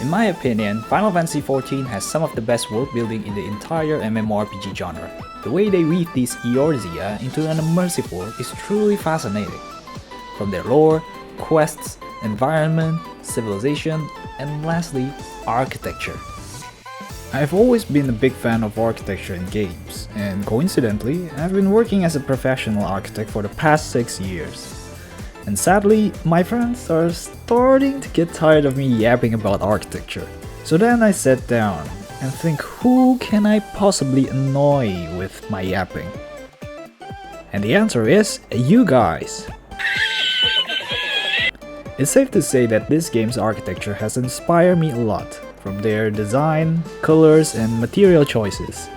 In my opinion, Final Fantasy XIV has some of the best world building in the entire MMORPG genre. The way they weave these Eorzea into an immersive world is truly fascinating. From their lore, quests, environment, civilization, and lastly, architecture. I've always been a big fan of architecture in games, and coincidentally, I've been working as a professional architect for the past 6 years. And sadly, my friends are starting to get tired of me yapping about architecture. So then I sat down and think, who can I possibly annoy with my yapping? And the answer is, you guys! It's safe to say that this game's architecture has inspired me a lot, from their design, colors, and material choices.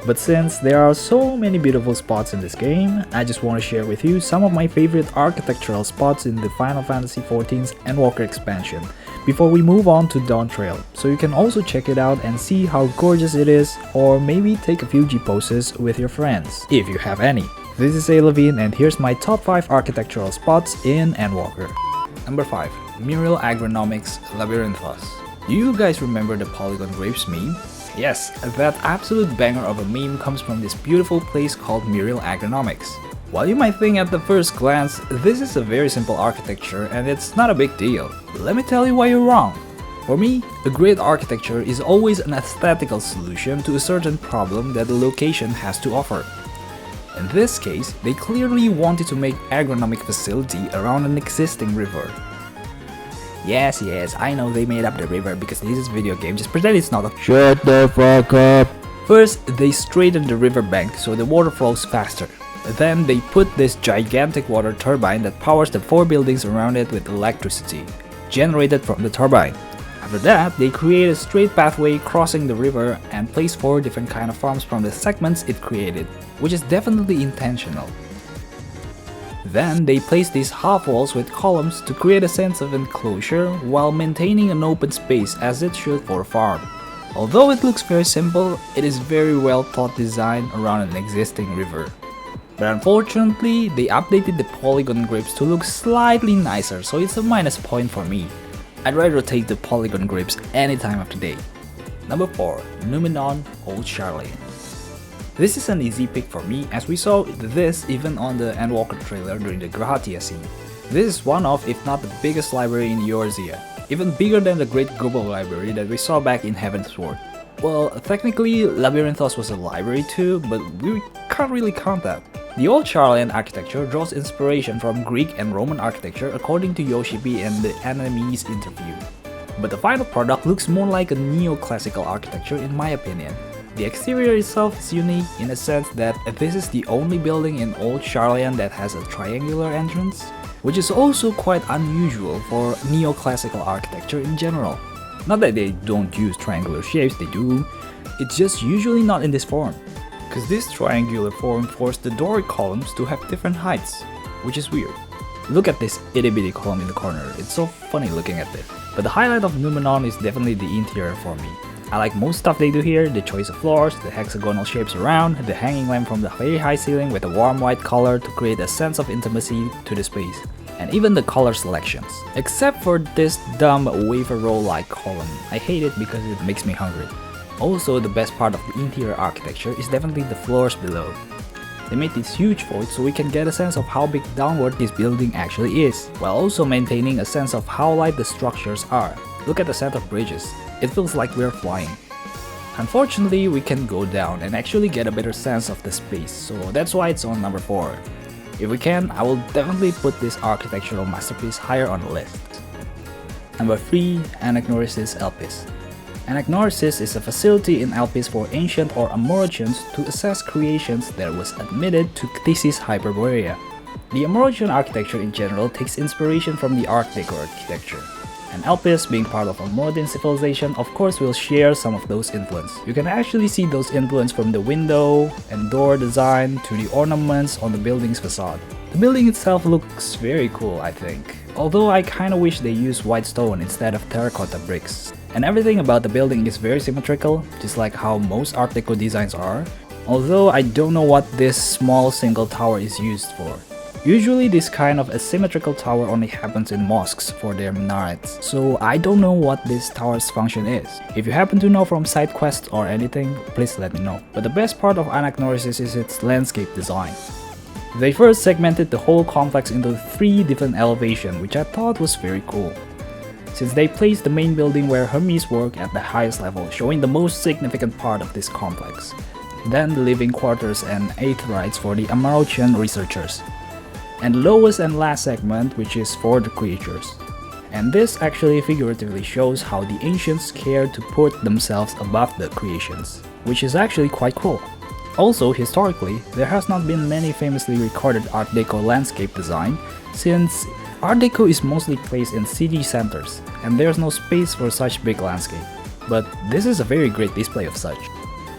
But since there are so many beautiful spots in this game, I just want to share with you some of my favorite architectural spots in the Final Fantasy XIV's Endwalker expansion, before we move on to Dawn Trail, so you can also check it out and see how gorgeous it is, or maybe take a few G-poses with your friends, if you have any. This is Levine, and here's my top 5 architectural spots in Endwalker. Number 5. Muriel Agronomics Labyrinthos. Do you guys remember the Polygon Grapes meme? Yes, that absolute banger of a meme comes from this beautiful place called Muriel Agronomics. While you might think at the first glance, this is a very simple architecture and it's not a big deal, let me tell you why you're wrong. For me, a great architecture is always an aesthetical solution to a certain problem that the location has to offer. In this case, they clearly wanted to make agronomic facility around an existing river. Yes, I know they made up the river because this is a video game, just pretend it's not a— Shut the fuck up! First, they straightened the river bank so the water flows faster. Then they put this gigantic water turbine that powers the 4 buildings around it with electricity, generated from the turbine. After that, they create a straight pathway crossing the river and place 4 different kind of farms from the segments it created, which is definitely intentional. Then they place these half walls with columns to create a sense of enclosure while maintaining an open space as it should for a farm. Although it looks very simple, it is very well thought design around an existing river. But unfortunately, they updated the Polygon Grapes to look slightly nicer, so it's a minus point for me. I'd rather take the Polygon Grapes any time of the day. Number 4. Numenon Old Sharlayan. This is an easy pick for me, as we saw this even on the Endwalker trailer during the Grahatia scene. This is one of, if not the biggest library in Eorzea, even bigger than the Great Global Library that we saw back in Heaven's Sword. Well, technically Labyrinthos was a library too, but we can't really count that. The Old Sharlayan architecture draws inspiration from Greek and Roman architecture according to Yoshipi in the enemy's interview. But the final product looks more like a neoclassical architecture in my opinion. The exterior itself is unique in a sense that this is the only building in Old Sharlayan that has a triangular entrance, which is also quite unusual for neoclassical architecture in general. Not that they don't use triangular shapes, they do, it's just usually not in this form. Cause this triangular form forced the Doric columns to have different heights, which is weird. Look at this itty bitty column in the corner, it's so funny looking at this. But the highlight of Numenon is definitely the interior for me. I like most stuff they do here, the choice of floors, the hexagonal shapes around, the hanging lamp from the very high ceiling with a warm white color to create a sense of intimacy to the space, and even the color selections. Except for this dumb wafer roll-like column, I hate it because it makes me hungry. Also, the best part of the interior architecture is definitely the floors below. They made these huge voids so we can get a sense of how big downward this building actually is, while also maintaining a sense of how light the structures are. Look at the set of bridges, it feels like we're flying. Unfortunately, we can go down and actually get a better sense of the space, so that's why it's on number 4. If we can, I will definitely put this architectural masterpiece higher on the list. Number 3. Anak Nores' Elpis. Anak Nores is a facility in Elpis for ancient or Amorocians to assess creations that was admitted to Ctesi's Hyperborea. The Amorocian architecture in general takes inspiration from the Art Deco architecture. And Elpis, being part of a modern civilization, of course will share some of those influence. You can actually see those influence from the window and door design to the ornaments on the building's facade. The building itself looks very cool, I think, although I kinda wish they used white stone instead of terracotta bricks. And everything about the building is very symmetrical, just like how most Art Deco designs are, although I don't know what this small single tower is used for. Usually this kind of asymmetrical tower only happens in mosques for their minarets, so I don't know what this tower's function is. If you happen to know from side quests or anything, please let me know. But the best part of Anak Nores is its landscape design. They first segmented the whole complex into 3 different elevations, which I thought was very cool, since they placed the main building where Hermes work at the highest level, showing the most significant part of this complex. Then the living quarters and aetherites for the Amarocian researchers, and the lowest and last segment, which is for the creatures. And this actually figuratively shows how the ancients cared to put themselves above the creations, which is actually quite cool. Also, historically, there has not been many famously recorded Art Deco landscape design, since Art Deco is mostly placed in city centers, and there's no space for such big landscape. But this is a very great display of such.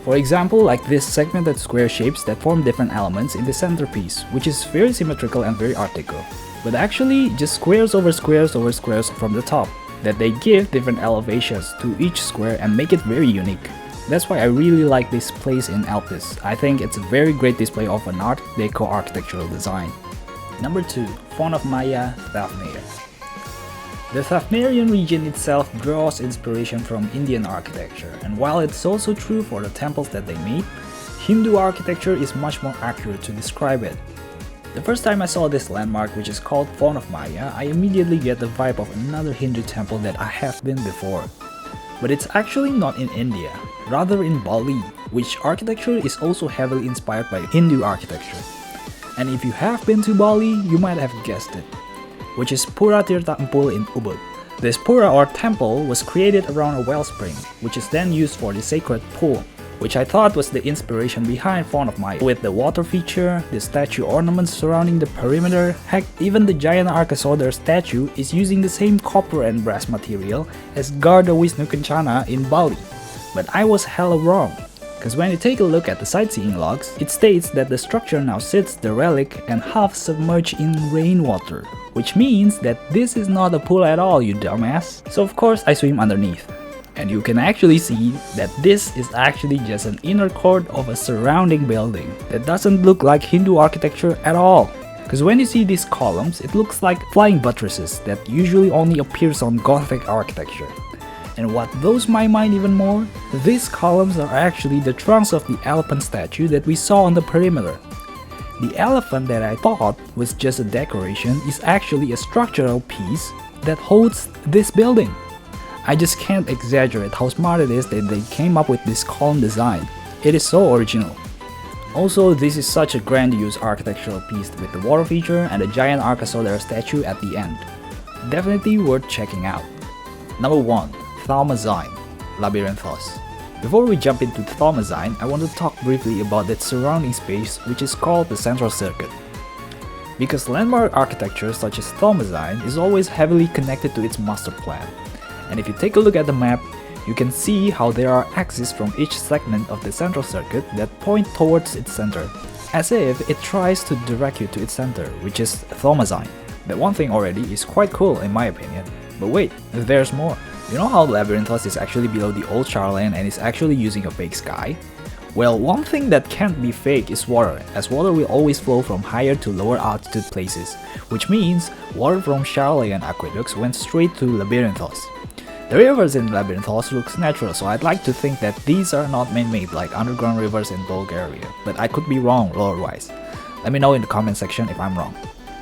For example, like this segmented square shapes that form different elements in the centerpiece, which is very symmetrical and very Art Deco. But actually, just squares over squares over squares from the top, that they give different elevations to each square and make it very unique. That's why I really like this place in Alpes. I think it's a very great display of an Art Deco architectural design. Number 2. Font of Maya, Thavnair. The Thavnairian region itself draws inspiration from Indian architecture, and while it's also true for the temples that they made, Hindu architecture is much more accurate to describe it. The first time I saw this landmark, which is called Font of Maya, I immediately get the vibe of another Hindu temple that I have been before. But it's actually not in India, rather in Bali, which architecture is also heavily inspired by Hindu architecture. And if you have been to Bali, you might have guessed it, which is Pura Tirtha Empul in Ubud. This pura or temple was created around a wellspring, which is then used for the sacred pool, which I thought was the inspiration behind Font of Maya. With the water feature, the statue ornaments surrounding the perimeter, heck, even the giant Arcasaur statue is using the same copper and brass material as Garda Wisnu Kencana in Bali. But I was hella wrong, because when you take a look at the sightseeing logs, it states that the structure now sits derelict and half submerged in rainwater, which means that this is not a pool at all, you dumbass. So of course I swim underneath. And you can actually see that this is actually just an inner court of a surrounding building that doesn't look like Hindu architecture at all. Because when you see these columns, it looks like flying buttresses that usually only appears on Gothic architecture. And what blows my mind even more, these columns are actually the trunks of the elephant statue that we saw on the perimeter. The elephant that I thought was just a decoration is actually a structural piece that holds this building. I just can't exaggerate how smart it is that they came up with this column design. It is so original. Also, this is such a grandiose architectural piece with the water feature and a giant Arcasaur statue at the end. Definitely worth checking out. Number 1. Thavnair, Labyrinthos. Before we jump into Thavnair, I want to talk briefly about its surrounding space, which is called the Central Circuit. Because landmark architecture such as Thavnair is always heavily connected to its master plan. And if you take a look at the map, you can see how there are axes from each segment of the central circuit that point towards its center, as if it tries to direct you to its center, which is Thavnair. That one thing already is quite cool in my opinion. But wait, there's more. You know how Labyrinthos is actually below the old Sharlayan and is actually using a fake sky? Well, one thing that can't be fake is water, as water will always flow from higher to lower altitude places, which means water from Sharlayan aqueducts went straight to Labyrinthos. The rivers in Labyrinthos looks natural, so I'd like to think that these are not man-made like underground rivers in Bulgaria, but I could be wrong lore-wise. Let me know in the comment section if I'm wrong.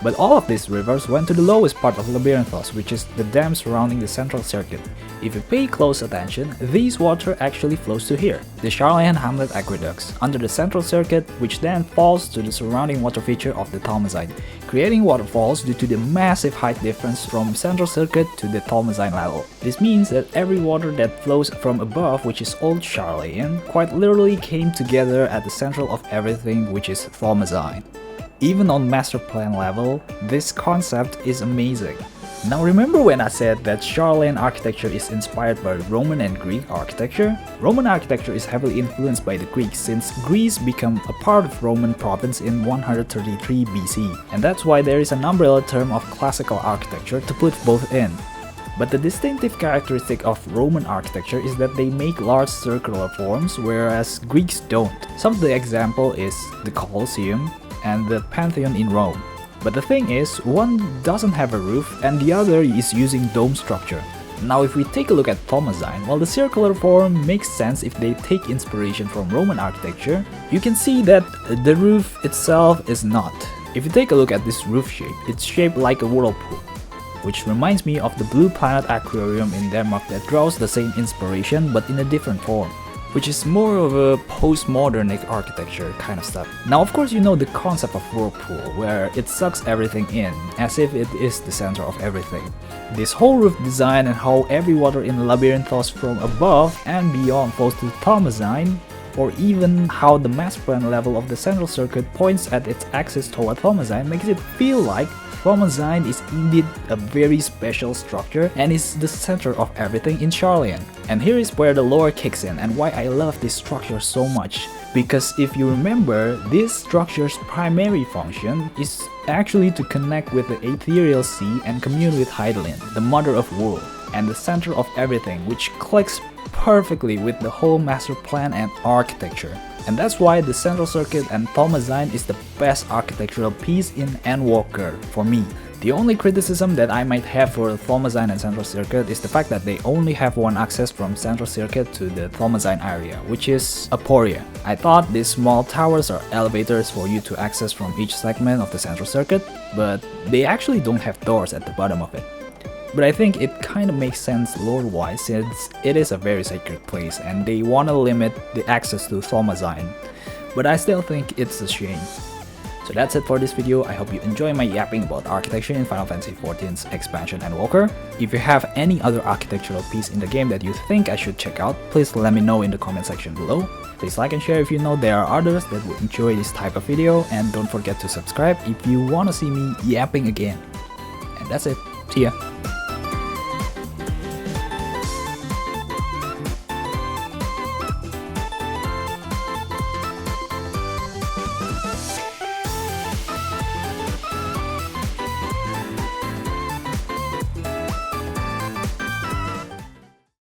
But all of these rivers went to the lowest part of Labyrinthos, which is the dam surrounding the central circuit. If you pay close attention, this water actually flows to here, the Sharlayan Hamlet aqueducts, under the central circuit, which then falls to the surrounding water feature of the Thavnair, creating waterfalls due to the massive height difference from central circuit to the Thavnair level. This means that every water that flows from above, which is old Sharlayan, quite literally came together at the central of everything, which is Thavnair. Even on master plan level, this concept is amazing. Now remember when I said that Sharlayan architecture is inspired by Roman and Greek architecture? Roman architecture is heavily influenced by the Greeks since Greece became a part of Roman province in 133 BC, and that's why there is an umbrella term of classical architecture to put both in. But the distinctive characteristic of Roman architecture is that they make large circular forms, whereas Greeks don't. Some of the example is the Colosseum and the Pantheon in Rome. But the thing is, one doesn't have a roof and the other is using dome structure. Now if we take a look at Thorazine, while the circular form makes sense if they take inspiration from Roman architecture, you can see that the roof itself is not. If you take a look at this roof shape, it's shaped like a whirlpool, which reminds me of the Blue Planet Aquarium in Denmark that draws the same inspiration but in a different form, which is more of a postmodernic architecture kind of stuff. Now of course you know the concept of whirlpool, where it sucks everything in, as if it is the center of everything. This whole roof design and how every water in Labyrinthos from above and beyond flows to Thorazine, or even how the master plan level of the central circuit points at its axis toward Thorazine, makes it feel like Thorazine is indeed a very special structure and is the center of everything in Sharlayan. And here is where the lore kicks in and why I love this structure so much. Because if you remember, this structure's primary function is actually to connect with the ethereal sea and commune with Hydaelyn, the mother of world, and the center of everything, which clicks perfectly with the whole master plan and architecture. And that's why the central circuit and Thorazine is the best architectural piece in Endwalker for me. The only criticism that I might have for Thorazine and central circuit is the fact that they only have one access from central circuit to the Thorazine area, which is Aporia. I thought these small towers are elevators for you to access from each segment of the central circuit, but they actually don't have doors at the bottom of it. But I think it kinda makes sense lore-wise since it is a very sacred place and they wanna limit the access to Thorazine. But I still think it's a shame. So that's it for this video. I hope you enjoy my yapping about architecture in Final Fantasy XIV's expansion Endwalker. If you have any other architectural piece in the game that you think I should check out, please let me know in the comment section below. Please like and share if you know there are others that would enjoy this type of video, and don't forget to subscribe if you wanna see me yapping again. And that's it. See ya.